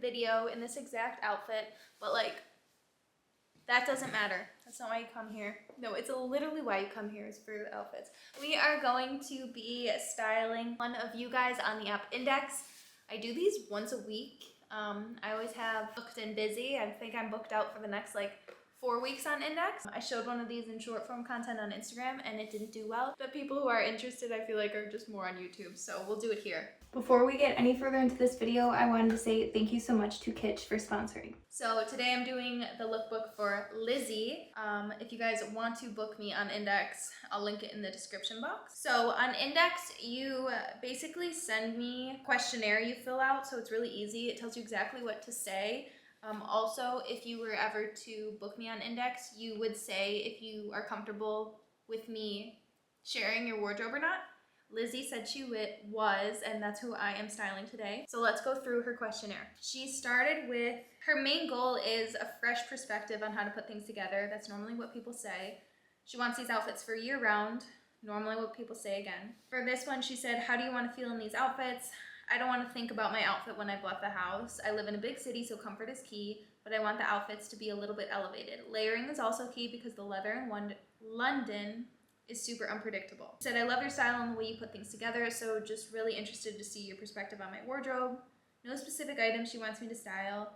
video in this exact outfit, but like, that doesn't matter. That's not why you come here. No, it's literally why you come here is for the outfits. We are going to be styling one of you guys on the app Index. I do these once a week. I always have booked and busy. I think I'm booked out for the next like 4 weeks on Index. I showed one of these in short form content on Instagram and it didn't do well. The people who are interested, I feel like, are just more on YouTube, so we'll do it here. Before we get any further into this video, I wanted to say thank you so much to Kitsch for sponsoring. So today I'm doing the lookbook for Lizzie. If you guys want to book me on Index, I'll link it in the description box. So on Index, you basically send me a questionnaire you fill out, so it's really easy. It tells you exactly what to say. Also, if you were ever to book me on Index, you would say if you are comfortable with me sharing your wardrobe or not. Lizzie said she was, and that's who I am styling today. So let's go through her questionnaire. She started with, her main goal is a fresh perspective on how to put things together. That's normally what people say. She wants these outfits for year round, normally what people say again. For this one, she said, how do you want to feel in these outfits? I don't want to think about my outfit when I've left the house. I live in a big city, so comfort is key, but I want the outfits to be a little bit elevated. Layering is also key because the leather in London is super unpredictable. She said, I love your style and the way you put things together, so just really interested to see your perspective on my wardrobe. No specific items she wants me to style.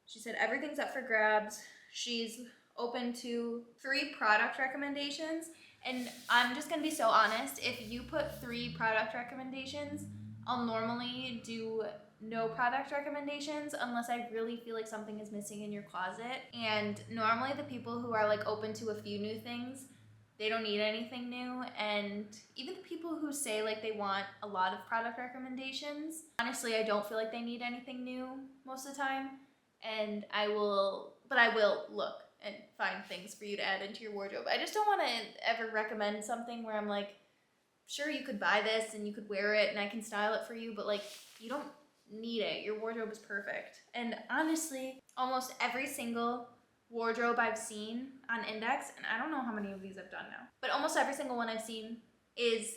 She said everything's up for grabs. She's open to 3 product recommendations, and I'm just gonna be so honest, if you put 3 product recommendations, I'll normally do no product recommendations unless I really feel like something is missing in your closet. And normally the people who are like open to a few new things, they don't need anything new. And even the people who say like they want a lot of product recommendations, honestly, I don't feel like they need anything new most of the time. And I will look and find things for you to add into your wardrobe. I just don't want to ever recommend something where I'm like, sure, you could buy this and you could wear it and I can style it for you, but like, you don't need it. Your wardrobe is perfect. And honestly, almost every single wardrobe I've seen on Index, and I don't know how many of these I've done now, but almost every single one I've seen is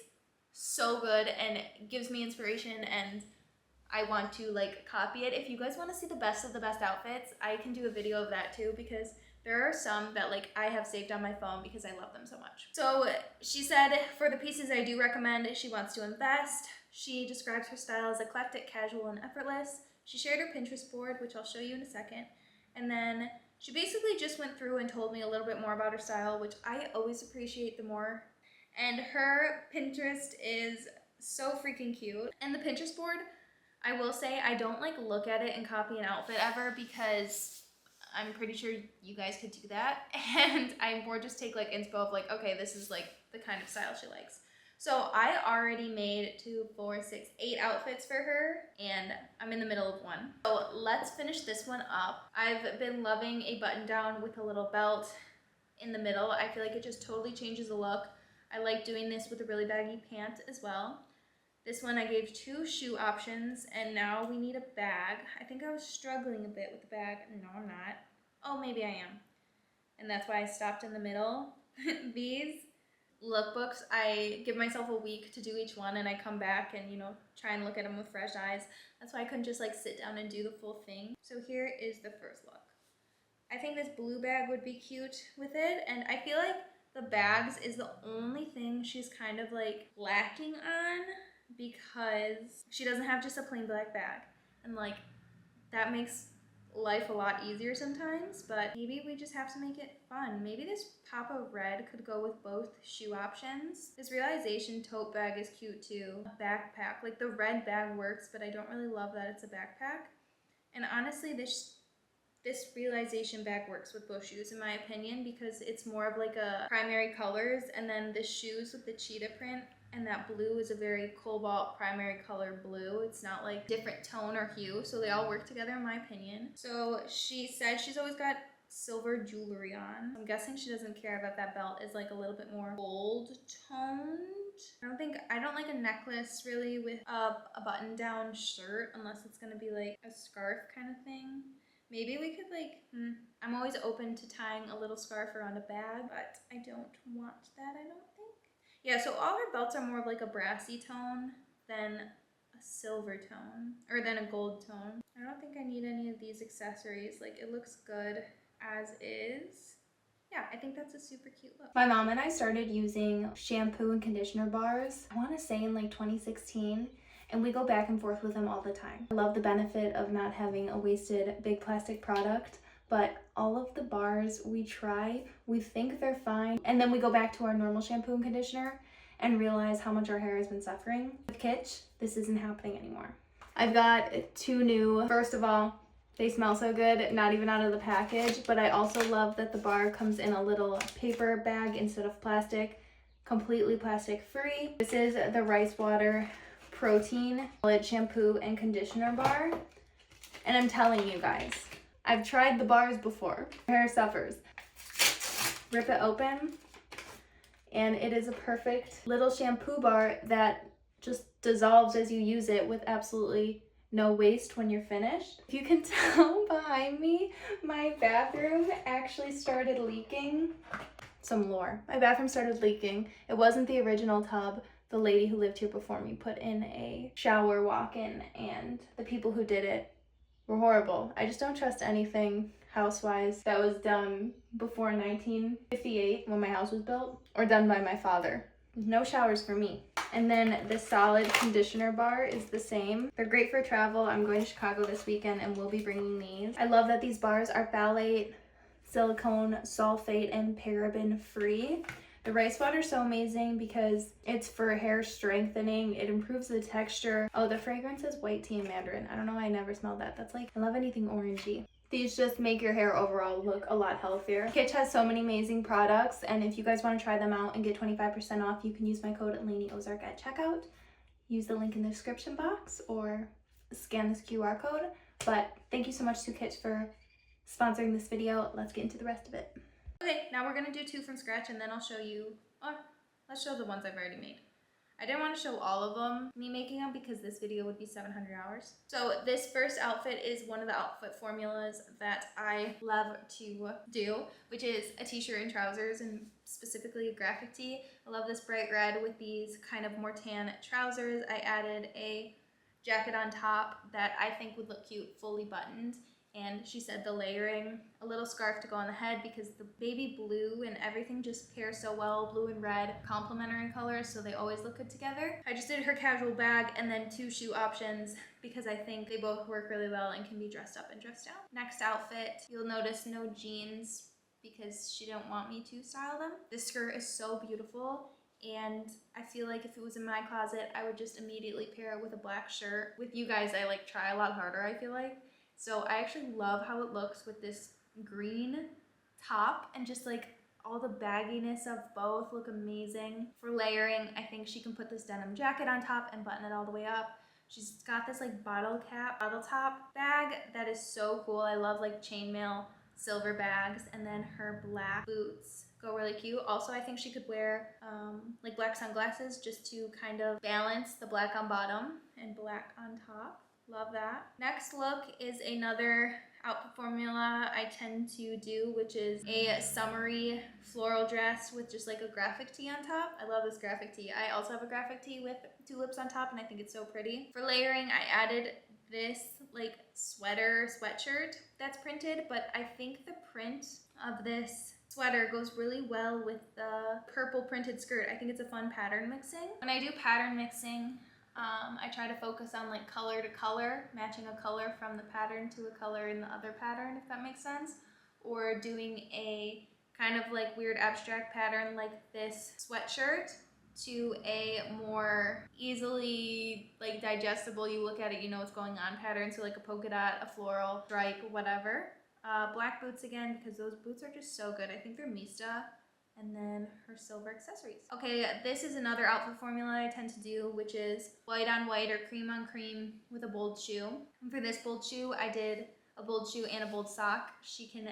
so good and gives me inspiration, and I want to like copy it. If you guys want to see the best of the best outfits, I can do a video of that too, because there are some that like I have saved on my phone because I love them so much. So she said for the pieces I do recommend, she wants to invest. She describes her style as eclectic, casual, and effortless. She shared her Pinterest board, which I'll show you in a second. And then she basically just went through and told me a little bit more about her style, which I always appreciate the more. And her Pinterest is so freaking cute. And the Pinterest board, I will say, I don't like look at it and copy an outfit ever because I'm pretty sure you guys could do that. And I more just take like inspo of like, okay, this is like the kind of style she likes. So I already made 2, 4, 6, 8 outfits for her, and I'm in the middle of one. So let's finish this one up. I've been loving a button down with a little belt in the middle. I feel like it just totally changes the look. I like doing this with a really baggy pant as well. This one I gave 2 shoe options, and now we need a bag. I think I was struggling a bit with the bag. No, I'm not. Oh, maybe I am. And that's why I stopped in the middle. These lookbooks, I give myself a week to do each one, and I come back and, you know, try and look at them with fresh eyes. That's why I couldn't just like sit down and do the full thing. So here is the first look. I think this blue bag would be cute with it, and I feel like the bags is the only thing she's kind of like lacking on, because she doesn't have just a plain black bag, and like that makes life a lot easier sometimes, but maybe we just have to make it fun. Maybe this pop of red could go with both shoe options. This Realization tote bag is cute too. A backpack, like the red bag works, but I don't really love that it's a backpack. And honestly, this Realization bag works with both shoes in my opinion, because it's more of like a primary colors, and then the shoes with the cheetah print and that blue is a very cobalt primary color blue. It's not like different tone or hue, so they all work together in my opinion. So she said she's always got silver jewelry on. I'm guessing she doesn't care about that belt is like a little bit more gold toned. I don't like a necklace really with a button down shirt unless it's gonna be like a scarf kind of thing. Maybe we could like, I'm always open to tying a little scarf around a bag, but I don't want that, I don't think. Yeah, so all her belts are more of like a brassy tone than a silver tone, or then a gold tone. I don't think I need any of these accessories. Like, it looks good as is. Yeah, I think that's a super cute look. My mom and I started using shampoo and conditioner bars, I want to say in like 2016, and we go back and forth with them all the time. I love the benefit of not having a wasted big plastic product, but all of the bars we try, we think they're fine, and then we go back to our normal shampoo and conditioner and realize how much our hair has been suffering. With Kitsch, this isn't happening anymore. I've got 2 new. First of all, they smell so good, not even out of the package, but I also love that the bar comes in a little paper bag instead of plastic, completely plastic free. This is the Rice Water Protein Shampoo and Conditioner Bar, and I'm telling you guys, I've tried the bars before. My hair suffers. Rip it open, and it is a perfect little shampoo bar that just dissolves as you use it with absolutely no waste when you're finished. If you can tell behind me, my bathroom actually started leaking. Some lore. My bathroom started leaking. It wasn't the original tub. The lady who lived here before me put in a shower walk-in, and the people who did it were horrible. I just don't trust anything house-wise that was done before 1958 when my house was built, or done by my father. No showers for me. And then the solid conditioner bar is the same. They're great for travel. I'm going to Chicago this weekend and we'll be bringing these. I love that these bars are phthalate, silicone, sulfate, and paraben free. The rice water is so amazing because it's for hair strengthening. It improves the texture. Oh, the fragrance is white tea and mandarin. I don't know why I never smelled that. That's like, I love anything orangey. These just make your hair overall look a lot healthier. Kitsch has so many amazing products, and if you guys want to try them out and get 25% off, you can use my code LanieOzark at checkout. Use the link in the description box or scan this QR code. But thank you so much to Kitsch for sponsoring this video. Let's get into the rest of it. Okay, now we're gonna do 2 from scratch, and then I'll show you, let's show the ones I've already made. I didn't want to show all of them, me making them, because this video would be 700 hours. So this first outfit is one of the outfit formulas that I love to do, which is a t-shirt and trousers, and specifically a graphic tee. I love this bright red with these kind of more tan trousers. I added a jacket on top that I think would look cute, fully buttoned. And she said the layering, a little scarf to go on the head because the baby blue and everything just pairs so well. Blue and red, complementary colors, so they always look good together. I just did her casual bag and then 2 shoe options because I think they both work really well and can be dressed up and dressed down. Next outfit, you'll notice no jeans because she didn't want me to style them. This skirt is so beautiful, and I feel like if it was in my closet, I would just immediately pair it with a black shirt. With you guys, I like try a lot harder, I feel like. So I actually love how it looks with this green top, and just like all the bagginess of both look amazing. For layering, I think she can put this denim jacket on top and button it all the way up. She's got this like bottle top bag that is so cool. I love like chainmail silver bags, and then her black boots go really cute. Also, I think she could wear like black sunglasses just to kind of balance the black on bottom and black on top. Love that. Next look is another outfit formula I tend to do, which is a summery floral dress with just like a graphic tee on top. I love this graphic tee. I also have a graphic tee with tulips on top, and I think it's so pretty. For layering, I added this like sweatshirt that's printed, but I think the print of this sweater goes really well with the purple printed skirt. I think it's a fun pattern mixing. When I do pattern mixing, I try to focus on like color to color, matching a color from the pattern to a color in the other pattern, if that makes sense, or doing a kind of like weird abstract pattern like this sweatshirt to a more easily like digestible, you look at it, you know what's going on pattern, so like a polka dot, a floral, stripe, whatever. Black boots again, because those boots are just so good. I think they're Mista. And then her silver accessories. Okay, this is another outfit formula I tend to do, which is white on white or cream on cream with a bold shoe. And for this bold shoe, I did a bold shoe and a bold sock. She can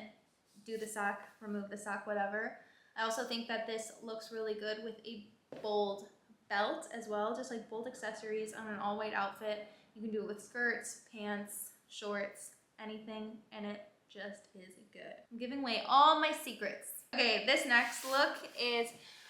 do the sock, remove the sock, whatever. I also think that this looks really good with a bold belt as well, just like bold accessories on an all white outfit. You can do it with skirts, pants, shorts, anything, and it just is good. I'm giving away all my secrets. Okay, this next look is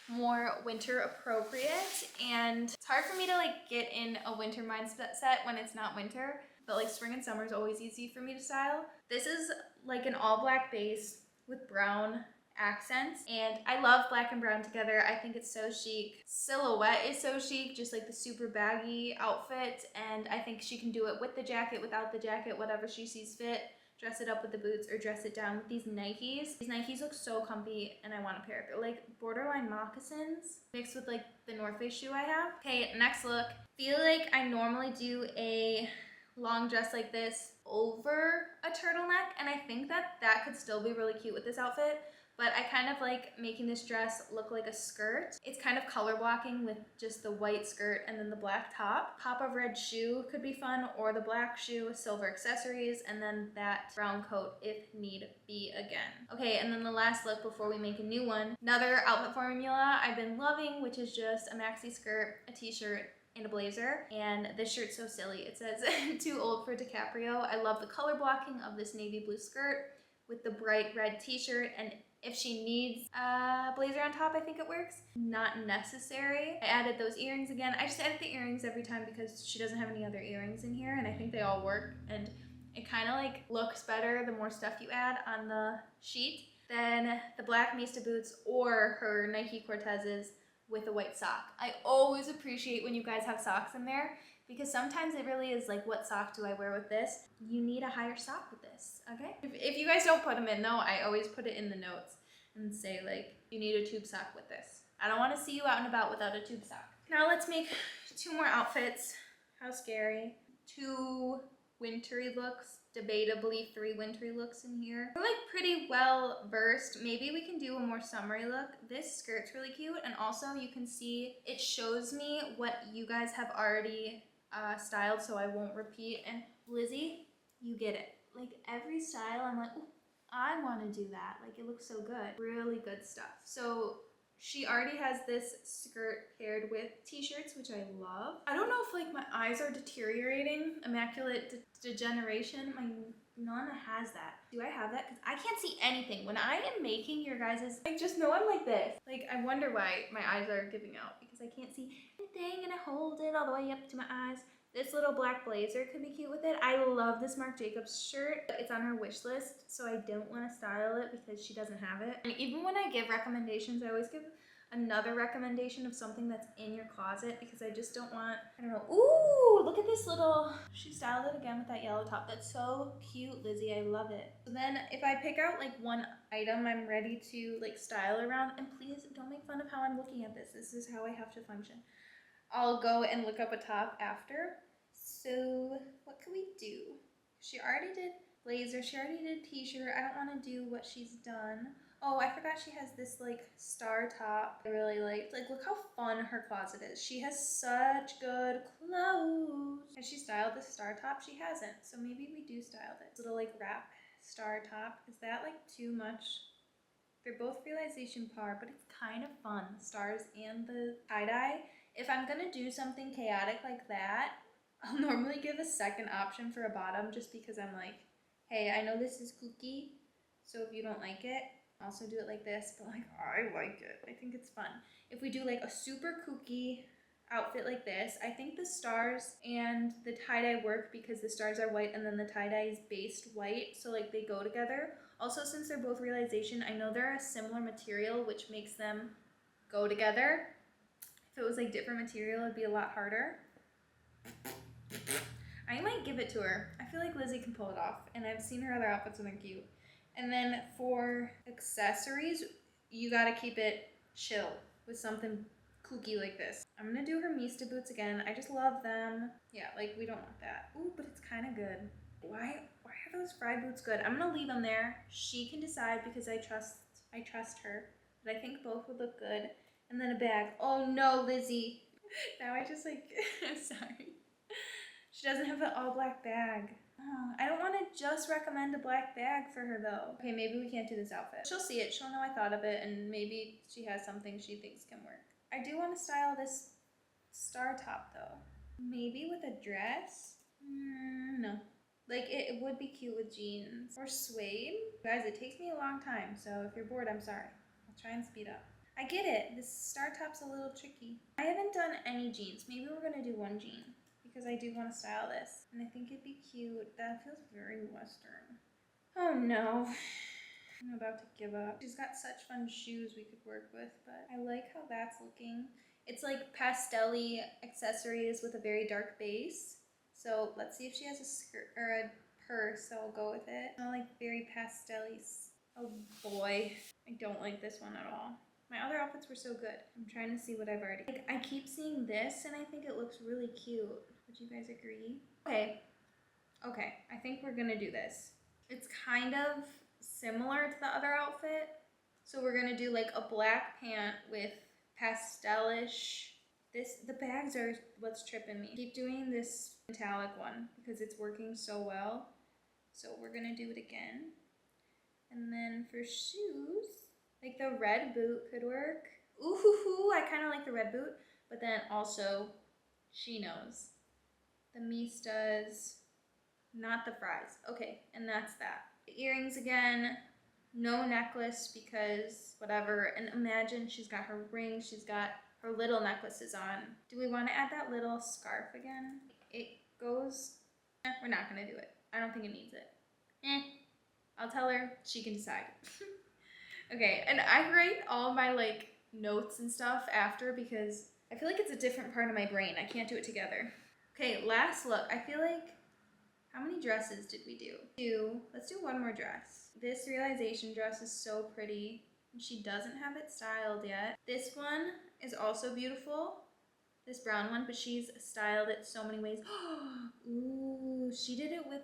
more winter appropriate, and it's hard for me to like get in a winter mindset when it's not winter, but like spring and summer is always easy for me to style. This is like an all black base with brown accents, and I love black and brown together. I think it's so chic. Silhouette is so chic, just like the super baggy outfit, and I think she can do it with the jacket, without the jacket, whatever she sees fit. Dress it up with the boots or dress it down with these Nikes. These Nikes look so comfy and I want a pair. They're like borderline moccasins mixed with like the North Face shoe I have. Okay, next look. Feel like I normally do a long dress like this over a turtleneck, and I think that that could still be really cute with this outfit. But I kind of like making this dress look like a skirt. It's kind of color blocking with just the white skirt and then the black top. Pop of red shoe could be fun, or the black shoe, silver accessories, and then that brown coat if need be again. Okay, and then the last look before we make a new one. Another outfit formula I've been loving, which is just a maxi skirt, a t-shirt, and a blazer. And this shirt's so silly. It says too old for DiCaprio. I love the color blocking of this navy blue skirt with the bright red t-shirt, and if she needs a blazer on top, I think it works. Not necessary. I added those earrings again. I just added the earrings every time because she doesn't have any other earrings in here, and I think they all work, and it kind of like looks better the more stuff you add on the sheet. Then the black Mista boots or her Nike Cortezes with a white sock. I always appreciate when you guys have socks in there, because sometimes it really is like, what sock do I wear with this? You need a higher sock with this, okay? If you guys don't put them in though, I always put it in the notes and say like, you need a tube sock with this. I don't want to see you out and about without a tube sock. Now let's make 2 more outfits. How scary. 2 wintry looks, debatably 3 wintry looks in here. We're like pretty well versed. Maybe we can do a more summery look. This skirt's really cute, and also you can see it shows me what you guys have already styled, so I won't repeat. And Lizzie, you get it. Like every style, I'm like, ooh, I want to do that. Like it looks so good. Really good stuff. So she already has this skirt paired with t-shirts, which I love. I don't know if like my eyes are deteriorating, immaculate degeneration. My Nana has that. Do I have that? Because I can't see anything. When I am making your guys's, like just know I'm like this. Like I wonder why my eyes are giving out, because I can't see anything and I hold it all the way up to my eyes. This little black blazer could be cute with it. I love this Marc Jacobs shirt. It's on her wish list, so I don't want to style it because she doesn't have it. And even when I give recommendations, I always give another recommendation of something that's in your closet, because I just don't want, I don't know. Ooh, look at this little, she styled it again with that yellow top. That's so cute, Lizzie, I love it. So then if I pick out like one item I'm ready to like style around, and please don't make fun of how I'm looking at this. This is how I have to function. I'll go and look up a top after. So what can we do? She already did blazer, she already did t-shirt. I don't want to do what she's done. Oh, I forgot she has this like star top I really liked. Like look how fun her closet is. She has such good clothes. Has she styled this star top? She hasn't. So maybe we do style this little like wrap star top. Is that like too much? They're both realization par, but it's kind of fun. Stars and the tie-dye. If I'm gonna do something chaotic like that, I'll normally give a second option for a bottom, just because I'm like, hey, I know this is kooky, so if you don't like it, also do it like this, but like, I like it. I think it's fun. If we do like a super kooky outfit like this, I think the stars and the tie-dye work because the stars are white and then the tie-dye is based white, so like they go together. Also, since they're both realization, I know they're a similar material, which makes them go together. If it was like different material, it'd be a lot harder. I might give it to her. I feel like Lizzie can pull it off, and I've seen her other outfits and they're cute. And then for accessories, you gotta keep it chill with something kooky like this. I'm gonna do her Mista boots again. I just love them. Yeah, like we don't want that. Ooh, but it's kind of good. Why are those fry boots good? I'm gonna leave them there. She can decide because I trust her. But I think both would look good. And then a bag. Oh no, Lizzie. Now I just like, sorry. She doesn't have an all black bag. Oh, I don't want to just recommend a black bag for her though. Okay, maybe we can't do this outfit. She'll see it, she'll know I thought of it, and maybe she has something she thinks can work. I do want to style this star top though. Maybe with a dress? No. Like it would be cute with jeans or suede. Guys, it takes me a long time, so if you're bored, I'm sorry. I'll try and speed up. I get it. This star top's a little tricky. I haven't done any jeans. Maybe we're gonna do one jean because I do want to style this. And I think it'd be cute. That feels very Western. Oh no. I'm about to give up. She's got such fun shoes we could work with, but I like how that's looking. It's like pastel-y accessories with a very dark base. So let's see if she has a skirt or a purse that will go with it. I like very pastel-y. Oh boy, I don't like this one at all. My other outfits were so good. I'm trying to see what I've already... Like, I keep seeing this and I think it looks really cute. Would you guys agree? Okay, I think we're gonna do this. It's kind of similar to the other outfit. So we're gonna do like a black pant with pastelish. The bags are what's tripping me. Keep doing this metallic one because it's working so well. So we're gonna do it again. And then for shoes, like the red boot could work. Ooh, hoo, hoo, I kind of like the red boot, but then also chinos. The Mistas, not the fries. Okay, and that's that. The earrings again, no necklace because whatever. And imagine she's got her ring, she's got her little necklaces on. Do we want to add that little scarf again? It goes, we're not gonna do it. I don't think it needs it. I'll tell her, she can decide. Okay, and I write all my like notes and stuff after because I feel like it's a different part of my brain. I can't do it together. Okay, last look. I feel like, how many dresses did we do? Let's do one more dress. This realization dress is so pretty. She doesn't have it styled yet. This one is also beautiful. This brown one, but she's styled it so many ways. Ooh, she did it with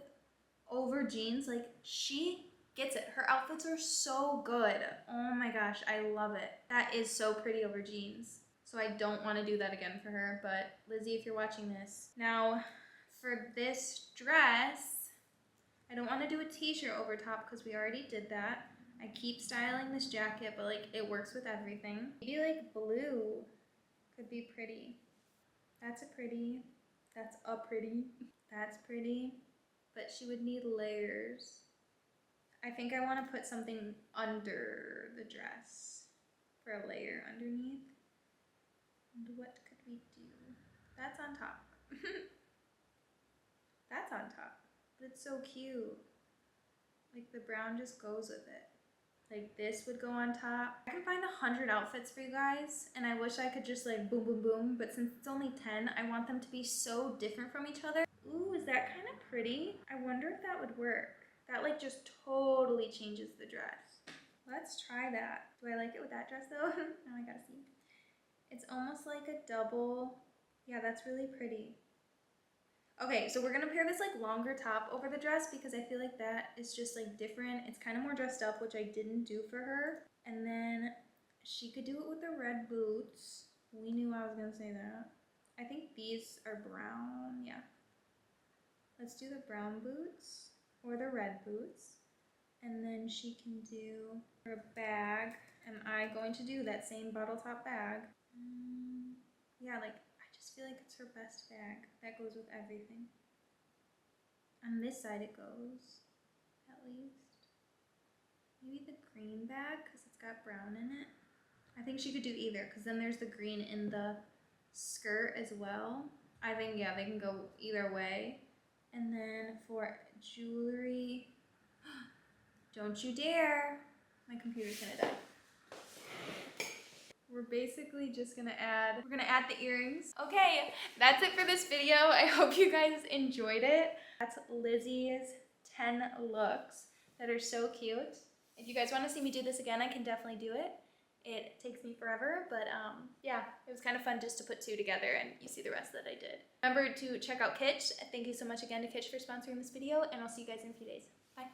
over jeans. Like, she gets it. Her outfits are so good. Oh my gosh, I love it. That is so pretty over jeans. So I don't want to do that again for her, but Lizzie, if you're watching this. Now, for this dress, I don't want to do a t-shirt over top because we already did that. I keep styling this jacket, but like it works with everything. Maybe like blue could be pretty. That's a pretty. That's a pretty. That's pretty. But she would need layers. I think I want to put something under the dress for a layer underneath. And what could we do? That's on top. That's on top. But it's so cute. Like the brown just goes with it. Like this would go on top. I can find 100 outfits for you guys, and I wish I could just like boom, boom, boom, but since it's only 10, I want them to be so different from each other. Ooh, is that kind of pretty? I wonder if that would work. That like just totally changes the dress. Let's try that. Do I like it with that dress though? Now I gotta see. It's almost like a double. Yeah, that's really pretty. Okay, so we're gonna pair this like longer top over the dress because I feel like that is just like different. It's kind of more dressed up, which I didn't do for her. And then she could do it with the red boots. We knew I was gonna say that. I think these are brown, yeah. Let's do the brown boots or the red boots. And then she can do her bag. Am I going to do that same bottle top bag? Yeah, like I just feel like it's her best bag. That goes with everything. On this side it goes, at least. Maybe the green bag because it's got brown in it. I think she could do either because then there's the green in the skirt as well. I think, yeah, they can go either way. And then for jewelry, don't you dare. My computer's gonna die. We're basically just gonna add, we're gonna add the earrings. Okay, that's it for this video. I hope you guys enjoyed it. That's Lizzie's 10 looks that are so cute. If you guys wanna see me do this again, I can definitely do it. It takes me forever, but yeah, it was kind of fun just to put two together and you see the rest that I did. Remember to check out Kitsch. Thank you so much again to Kitsch for sponsoring this video, and I'll see you guys in a few days. Bye.